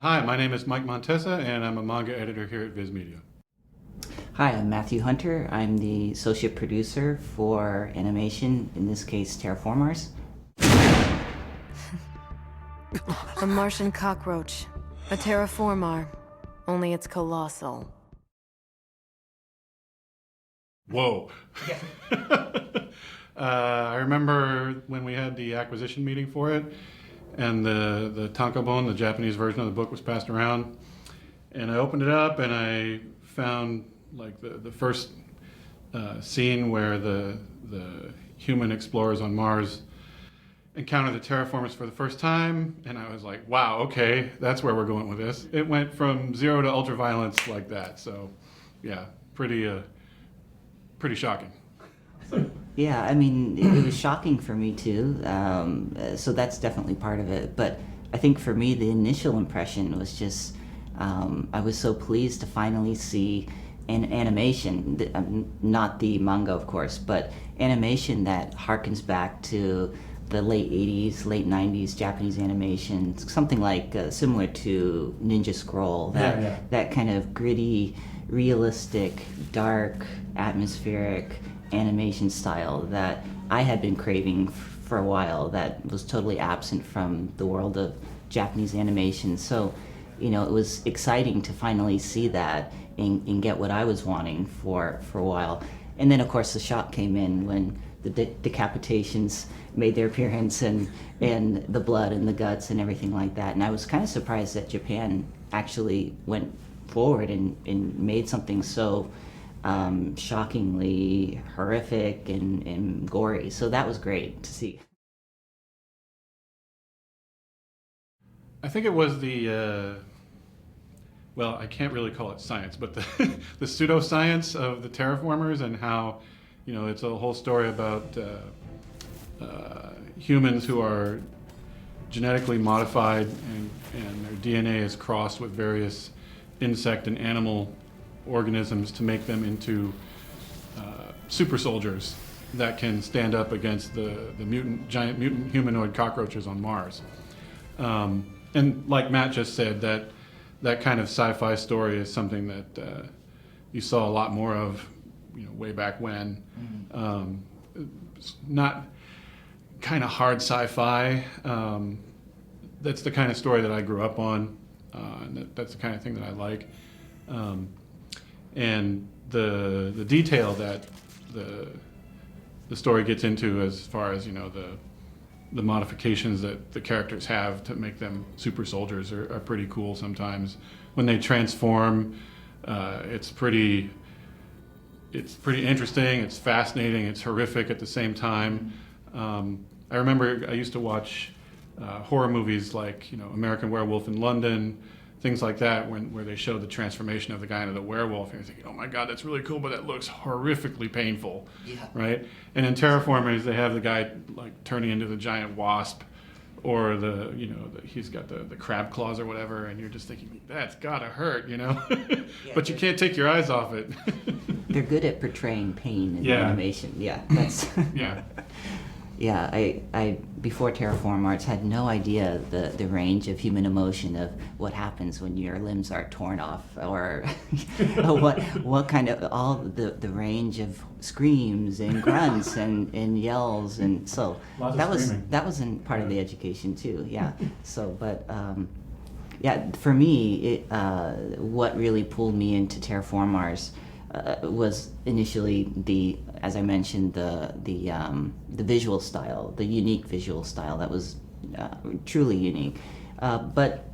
Hi, my name is Mike Montesa, and I'm a manga editor here at Viz Media. Hi, I'm Matthew Hunter. I'm the associate producer for animation, in this case, Terra Formars. A Martian cockroach. A Terra Formar. Only it's colossal. Whoa. I remember when we had the acquisition meeting for it, and the tankobon, the Japanese version of the book, was passed around. And I opened it up, and I found like the first scene where the human explorers on Mars encounter the terraformers for the first time, and I was like, wow, okay, that's where we're going with this. It went from zero to ultraviolence like that, so yeah, pretty shocking. Yeah, I mean, it was shocking for me too, so that's definitely part of it. But I think for me, the initial impression was just, I was so pleased to finally see an animation, not the manga, of course, but animation that harkens back to the late 80s, late 90s Japanese animation, something like similar to Ninja Scroll, that kind of gritty, realistic, dark, atmospheric animation style that I had been craving for a while, that was totally absent from the world of Japanese animation. So, it was exciting to finally see that and get what I was wanting for a while. And then, of course, the shock came in when the decapitations made their appearance, and the blood and the guts and everything like that. And I was kind of surprised that Japan actually went forward and made something so shockingly horrific and gory. So that was great to see. I think it was well, I can't really call it science, but the, the pseudoscience of the terraformers, and how, it's a whole story about humans who are genetically modified, and their DNA is crossed with various insect and animal organisms to make them into super soldiers that can stand up against the giant mutant humanoid cockroaches on Mars. And like Matt just said, that kind of sci-fi story is something that you saw a lot more of, way back when. It's not kind of hard sci-fi. That's the kind of story that I grew up on, and that's the kind of thing that I like. And the detail that the story gets into, as far as the modifications that the characters have to make them super soldiers, are pretty cool. Sometimes when they transform, it's pretty interesting, it's fascinating, it's horrific at the same time. I remember I used to watch horror movies like American Werewolf in London, things like that, where they show the transformation of the guy into the werewolf, and you're thinking, oh my god, that's really cool, but that looks horrifically painful. Yeah. Right? And in Terra Formars, they have the guy like turning into the giant wasp, or he's got the crab claws or whatever, and you're just thinking, that's gotta hurt, but you can't take your eyes off it. They're good at portraying pain in Yeah. animation. Yeah, that's Yeah. Yeah, I before Terra Formars had no idea the range of human emotion of what happens when your limbs are torn off, or what kind of all the range of screams and grunts and yells, and so Lots of that was screaming. that was in part of the education too. Yeah. So, but yeah, for me, what really pulled me into Terra Formars was initially as I mentioned, the visual style, the unique visual style that was truly unique. But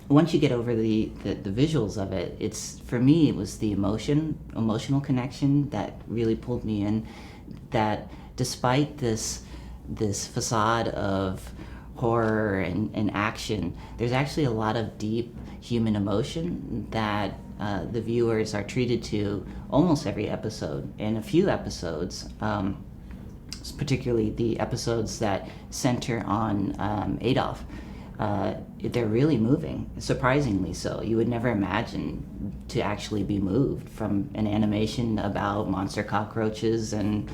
once you get over the visuals of it, for me it was the emotional connection that really pulled me in. That despite this facade of horror and action, there's actually a lot of deep human emotion that the viewers are treated to almost every episode. And a few episodes, particularly the episodes that center on Adolf, they're really moving, surprisingly so. You would never imagine to actually be moved from an animation about monster cockroaches and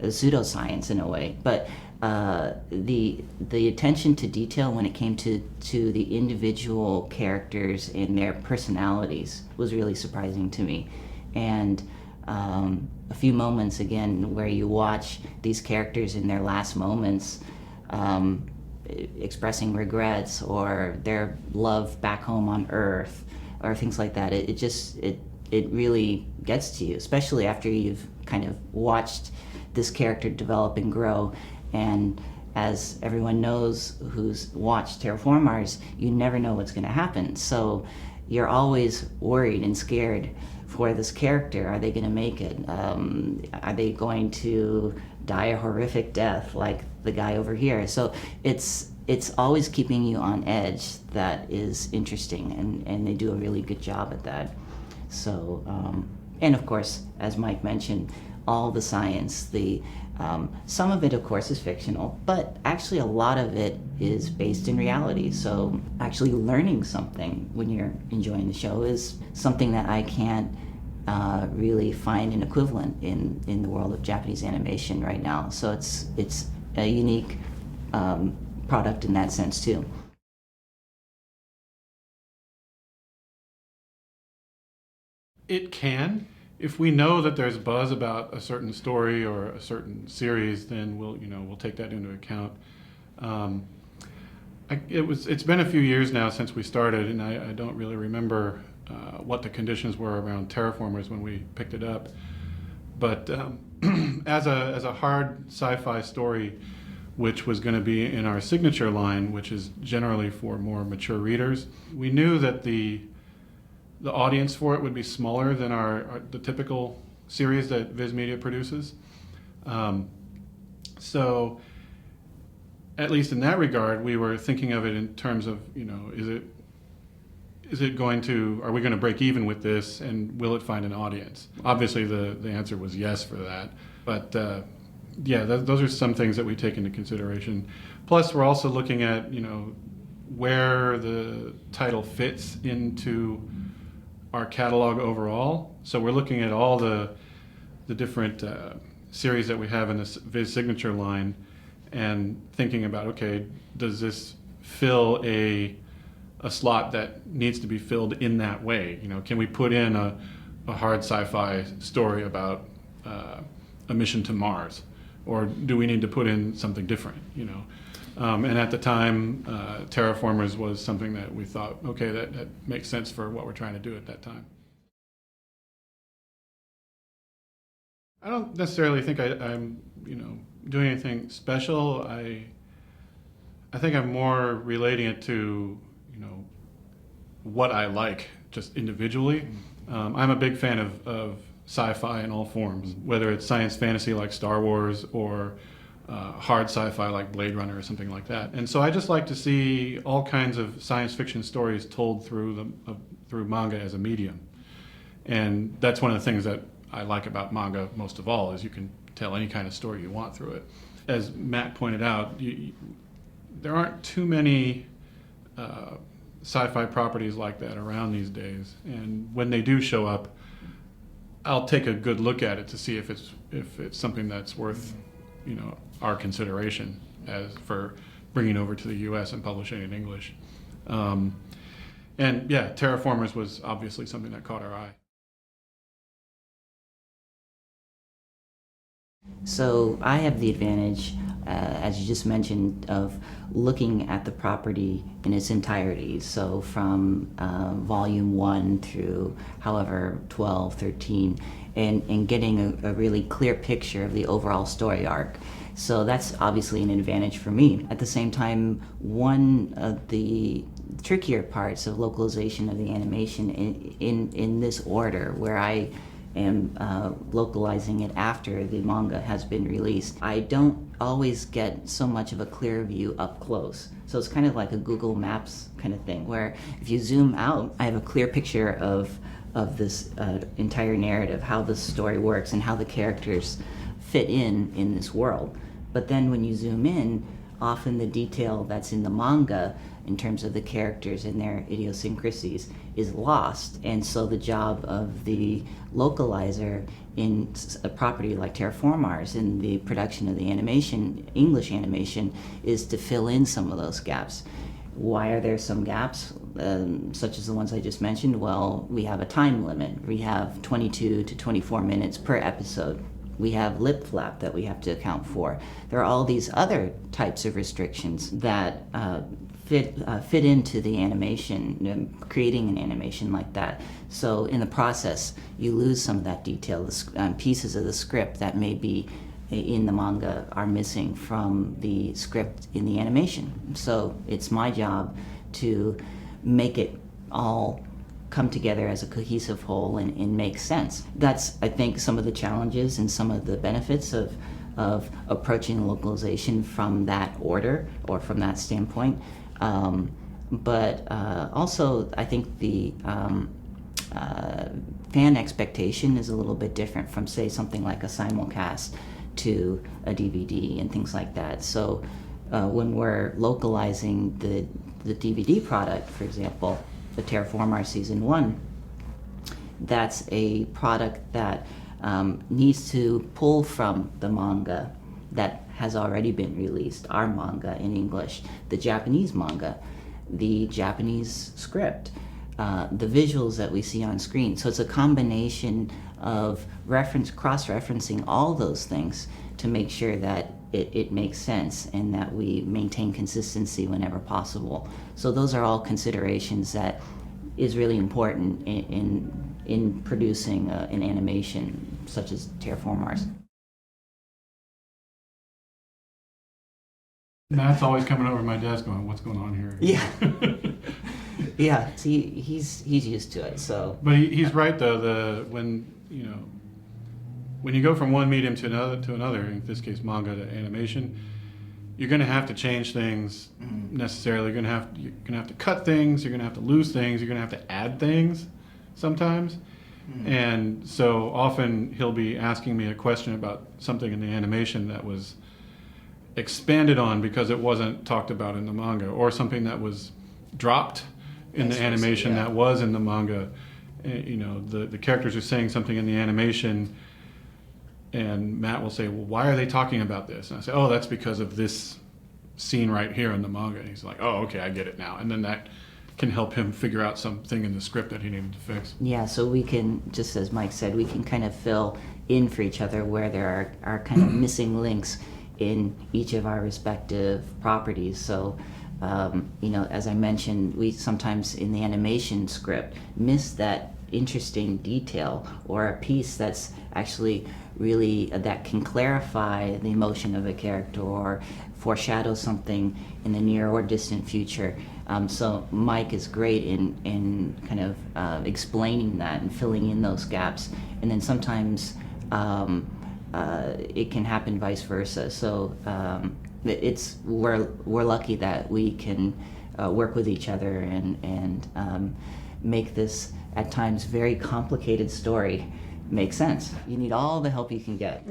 pseudoscience in a way. But the attention to detail when it came to the individual characters and their personalities was really surprising to me. And a few moments again where you watch these characters in their last moments expressing regrets or their love back home on Earth or things like that. It really gets to you, especially after you've kind of watched this character develop and grow. And as everyone knows who's watched Terra Formars, you never know what's going to happen. So you're always worried and scared for this character. Are they going to make it? Are they going to die a horrific death like the guy over here? So it's always keeping you on edge. That is interesting, and they do a really good job at that. So, and of course, as Mike mentioned, all the science, some of it, of course, is fictional, but actually a lot of it is based in reality. So actually learning something when you're enjoying the show is something that I can't really find an equivalent in the world of Japanese animation right now. So it's a unique product in that sense too. It can. If we know that there's buzz about a certain story or a certain series, then we'll take that into account. It's been a few years now since we started, and I don't really remember what the conditions were around Terra Formars when we picked it up. But as a hard sci-fi story, which was going to be in our signature line, which is generally for more mature readers, we knew that the audience for it would be smaller than the typical series that Viz Media produces. So at least in that regard, we were thinking of it in terms of, are we going to break even with this, and will it find an audience? Obviously the answer was yes for that. But those are some things that we take into consideration. Plus we're also looking at, where the title fits into our catalog overall. So we're looking at all the different series that we have in this Viz Signature line and thinking about, okay, does this fill a slot that needs to be filled in that way? Can we put in a hard sci-fi story about a mission to Mars? Or do we need to put in something different, And at the time, Terra Formars was something that we thought, okay, that makes sense for what we're trying to do at that time. I don't necessarily think I'm, doing anything special. I think I'm more relating it to, what I like just individually. I'm a big fan of sci-fi in all forms, whether it's science fantasy like Star Wars or hard sci-fi like Blade Runner or something like that. And so I just like to see all kinds of science fiction stories told through manga as a medium. And that's one of the things that I like about manga most of all, is you can tell any kind of story you want through it. As Matt pointed out, there aren't too many sci-fi properties like that around these days. And when they do show up, I'll take a good look at it to see if it's something that's worth, our consideration as for bringing over to the U.S. and publishing in English. And yeah, Terra Formars was obviously something that caught our eye. So I have the advantage, as you just mentioned, of looking at the property in its entirety. So from volume 1 through however 12, 13, and getting a really clear picture of the overall story arc. So that's obviously an advantage for me. At the same time, one of the trickier parts of localization of the animation in this order, where I am localizing it after the manga has been released, I don't always get so much of a clear view up close. So it's kind of like a Google Maps kind of thing, where if you zoom out, I have a clear picture of this entire narrative, how the story works and how the characters fit in this world. But then when you zoom in, often the detail that's in the manga in terms of the characters and their idiosyncrasies is lost. And so the job of the localizer in a property like Terra Formars in the production of the animation, English animation, is to fill in some of those gaps. Why are there some gaps, such as the ones I just mentioned? Well, we have a time limit. We have 22 to 24 minutes per episode. We have lip flap that we have to account for. There are all these other types of restrictions that fit into the animation, creating an animation like that. So in the process, you lose some of that detail. Pieces of the script that may be in the manga are missing from the script in the animation. So it's my job to make it all come together as a cohesive whole and make sense. That's, I think, some of the challenges and some of the benefits of approaching localization from that order or from that standpoint. But also, I think the fan expectation is a little bit different from, say, something like a simulcast to a DVD and things like that. So when we're localizing the DVD product, for example, the Terra Formars Season 1, that's a product that needs to pull from the manga that has already been released, our manga in English, the Japanese manga, the Japanese script, the visuals that we see on screen. So it's a combination of cross-referencing all those things to make sure that it makes sense and that we maintain consistency whenever possible. So those are all considerations that is really important in producing an animation such as Terra Formars. Matt's always coming over to my desk going, "What's going on here?" Yeah. Yeah, see, he's used to it, so. But he's right though. When you go from one medium to another, in this case manga to animation, you're going to have to change things necessarily. You're going to have to cut things. You're going to have to lose things. You're going to have to add things sometimes. And so often he'll be asking me a question about something in the animation that was expanded on because it wasn't talked about in the manga, or something that was dropped in the animation that was in the manga. The characters are saying something in the animation, and Matt will say, "Well, why are they talking about this?" And I say, "Oh, that's because of this scene right here in the manga." And he's like, "Oh, okay, I get it now." And then that can help him figure out something in the script that he needed to fix. Yeah, so we can, just as Mike said, we can kind of fill in for each other where there are kind of missing links in each of our respective properties. So, as I mentioned, we sometimes in the animation script miss that interesting detail or a piece that's actually really that can clarify the emotion of a character or foreshadow something in the near or distant future. So Mike is great in kind of explaining that and filling in those gaps. And then sometimes it can happen vice versa. So we're lucky that we can work with each other and make this at times very complicated story make sense. You need all the help you can get.